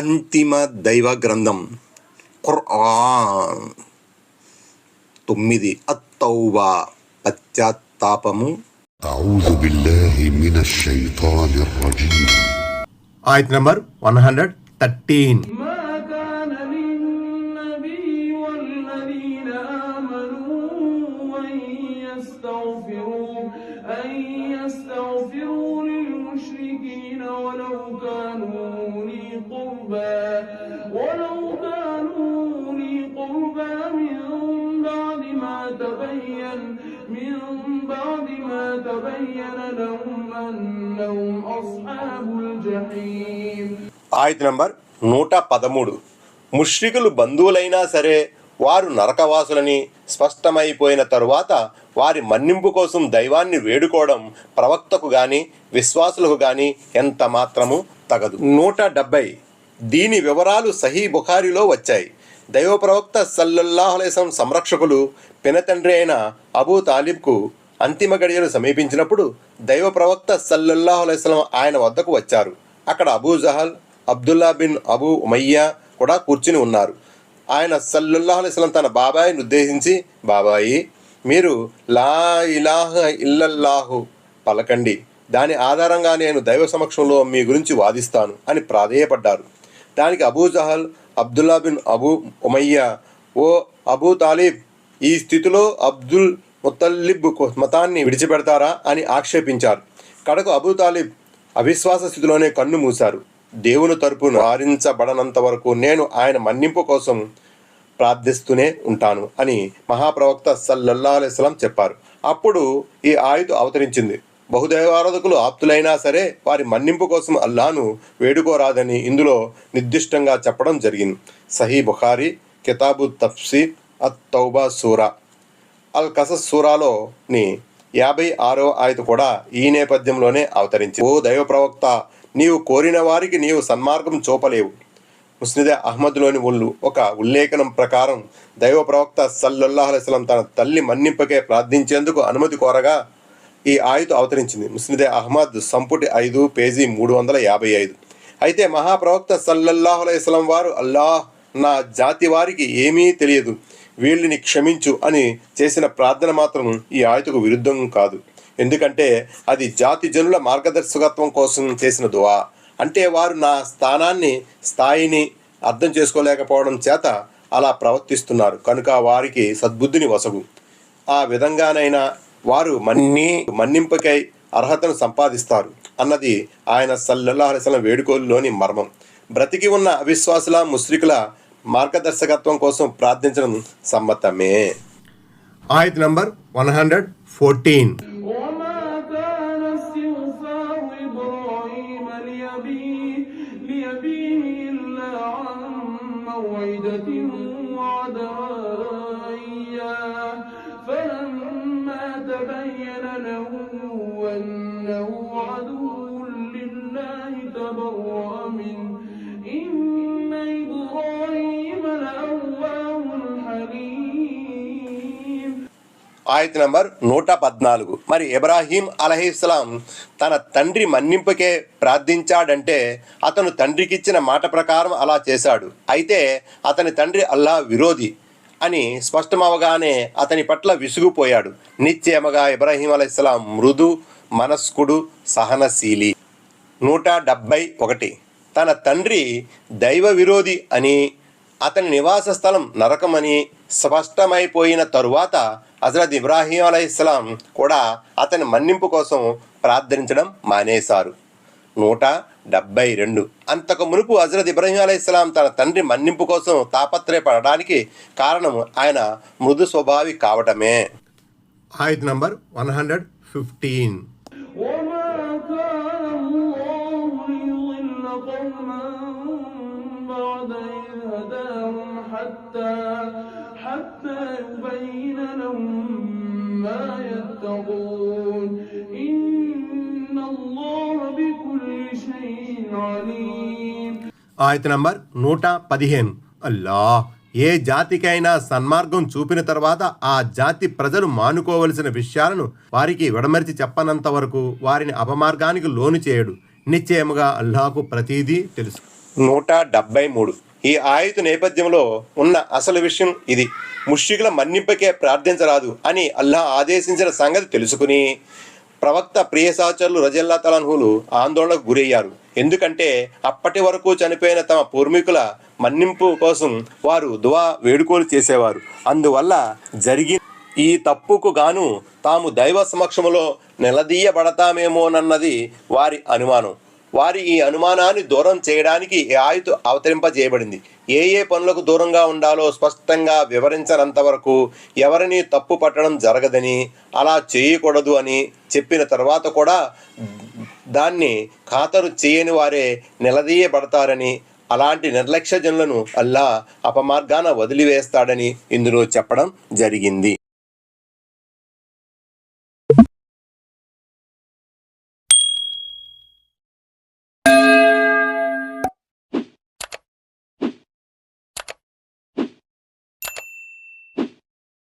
అంతిమ దైవ గ్రంథం ఖుర్ఆన్. 9 అత్తౌబా పశ్చాత్తాపము. అఊజు బిల్లాహి మినష్ షైతానిర్ రజీమ్. ఆయత్ నంబర్ 113. ఆయత్ నంబర్ 113. ముష్రికులు బంధువులైనా సరే వారు నరకవాసులని స్పష్టమైపోయిన తరువాత వారి మన్నింపు కోసం దైవాన్ని వేడుకోవడం ప్రవక్తకు గాని విశ్వాసులకు గాని ఎంత మాత్రము తగదు. 170. దీని వివరాలు సహీ బుఖారిలో వచ్చాయి. దైవ ప్రవక్త సల్లల్లాహు అలైహి వసల్లం సంరక్షకులు పినతండ్రి అయిన అబూ తాలిబ్కు అంతిమ గడియలు సమీపించినప్పుడు దైవ ప్రవక్త సల్లల్లాహు అలైహి వసల్లం ఆయన వద్దకు వచ్చారు. అక్కడ అబూ జహల్, అబ్దుల్లా బిన్ అబూ ఉమయ్య కూడా కూర్చుని ఉన్నారు. ఆయన సల్లల్లాహు అలైహి వసల్లం తన బాబాయిని ఉద్దేశించి, బాబాయి, మీరు లా ఇలాహ ఇల్లల్లాహు పలకండి, దాని ఆధారంగా నేను దైవ సమక్షంలో మీ గురించి వాదిస్తాను అని ప్రాధేయపడ్డారు. దానికి అబూ జహల్, అబ్దుల్లా బిన్ అబూ ఉమయ్య, ఓ అబూ తాలిబ్, ఈ స్థితిలో అబ్దుల్ ముత్తల్లిబ్ మతాన్ని విడిచిపెడతారా అని ఆక్షేపించారు. కడకు అబూ తాలిబ్ అవిశ్వాస స్థితిలోనే కన్ను మూశారు. దేవుని తరపున వారించబడనంత వరకు నేను ఆయన మన్నింపు కోసం ప్రార్థిస్తూనే ఉంటాను అని మహాప్రవక్త సల్లల్లాహు అలైహి వసల్లం చెప్పారు. అప్పుడు ఈ ఆయతు అవతరించింది. బహుదైవారాధకులు ఆప్తులైనా సరే వారి మన్నింపు కోసం అల్లాను వేడుకోరాదని ఇందులో నిర్దిష్టంగా చెప్పడం జరిగింది. సహీ బుఖారీ కితాబు తఫ్సీర్ అత్-తౌబా సూరా అల్ కసస్ సూరాలోని 56వ ఆయతు కూడా ఈ నేపథ్యంలోనే అవతరించింది. ఓ దైవ ప్రవక్త, నీవు కోరిన వారికి నీవు సన్మార్గం చూపలేవు. ముస్నద్ అహ్మద్లోని ఒక ఉల్లేఖనం ప్రకారం దైవ ప్రవక్త సల్లల్లాహు అలైహి వసల్లం తన తల్లి మన్నింపకే ప్రార్థించేందుకు అనుమతి కోరగా ఈ ఆయతు అవతరించింది. ముస్నద్ అహ్మద్ సంపుటి 5 పేజీ 355. అయితే మహాప్రవక్త సల్లల్లాహు అలైహి వసల్లం వారు, అల్లాహ్, నా జాతి వారికి ఏమీ తెలియదు, వీళ్ళని క్షమించు అని చేసిన ప్రార్థన మాత్రం ఈ ఆయతకు విరుద్ధం కాదు. ఎందుకంటే అది జాతి జనుల మార్గదర్శకత్వం కోసం చేసిన దువా. అంటే వారు నా స్థాయిని అర్థం చేసుకోలేకపోవడం చేత అలా ప్రవర్తిస్తున్నారు కనుక వారికి సద్బుద్ధిని వసగు. ఆ విధంగానైనా వారు మన్నింపుకై అర్హతను సంపాదిస్తారు అన్నది ఆయన సల్లల్లాహు అలైహి వసల్లం వేడుకోలులోని మర్మం. బ్రతికి ఉన్న అవిశ్వాసుల ముష్రికుల మార్గదర్శకత్వం కోసం ప్రార్థించడం సమ్మతమే. ఆయత్ నంబర్ 114. ఆయత్ నంబర్ 114. మరి ఇబ్రాహీం అలైహిస్సలాం తన తండ్రి మన్నింపుకే ప్రార్థించాడంటే అతను తండ్రికిచ్చిన మాట ప్రకారం అలా చేశాడు. అయితే అతని తండ్రి అల్లాహ్ విరోధి అని స్పష్టమవగానే అతని పట్ల విసుగుపోయాడు. నిశ్చయముగా ఇబ్రాహీం అలైహిస్సలాం మృదు మనస్కుడు, సహనశీలి. 171. తన తండ్రి దైవ విరోధి అని, అతని నివాస స్థలం నరకమని స్పష్టమైపోయిన తరువాత హజరత్ ఇబ్రాహీం అలైహిస్సలాం కూడా అతని మన్నింపు కోసం ప్రార్థించడం మానేశారు. 172. అంతకు మునుపు హజరత్ ఇబ్రాహీం అలైహిస్సలాం తన తండ్రి మన్నింపు కోసం తాపత్రయపడడానికి కారణం ఆయన మృదు స్వభావి కావటమే. ఆయత్ నంబర్ 115. ఆయత్ నంబర్ 115. అల్లాహ్ ఏ జాతికైనా సన్మార్గం చూపిన తర్వాత ఆ జాతి ప్రజలు మానుకోవలసిన విషయాలను వారికి విడమరిచి చెప్పనంత వరకు వారిని అపమార్గానికి లోను చేయడు. నిశ్చయముగా అల్లాహకు ప్రతిదీ తెలుసు. 173. ఈ ఆయతు నేపథ్యంలో ఉన్న అసలు విషయం ఇది. ముష్రికుల మన్నింపకే ప్రార్థించరాదు అని అల్లాహ్ ఆదేశించిన సంగతి తెలుసుకుని ప్రవక్త ప్రియ సహచరులు రజల్లా తలాన్హులు ఆందోళనకు గురయ్యారు. ఎందుకంటే అప్పటి వరకు చనిపోయిన తమ పూర్వీకుల మన్నింపు కోసం వారు దువా వేడుకోలు చేసేవారు. అందువల్ల జరిగిన ఈ తప్పుకు గాను తాము దైవ సమక్షములో నిలదీయబడతామేమోనన్నది వారి అనుమానం. వారి ఈ అనుమానాన్ని దూరం చేయడానికి ఈ ఆయతు అవతరింపజేయబడింది. ఏ ఏ పనులకు దూరంగా ఉండాలో స్పష్టంగా వివరించనంత వరకు ఎవరిని తప్పు పట్టడం జరగదని, అలా చేయకూడదు అని చెప్పిన తర్వాత కూడా దాన్ని ఖాతరు చేయని వారే నిలదీయబడతారని, అలాంటి నిర్లక్ష్య జనులను అల్లాహ్ అపమార్గాన వదిలివేస్తాడని ఇందులో చెప్పడం జరిగింది.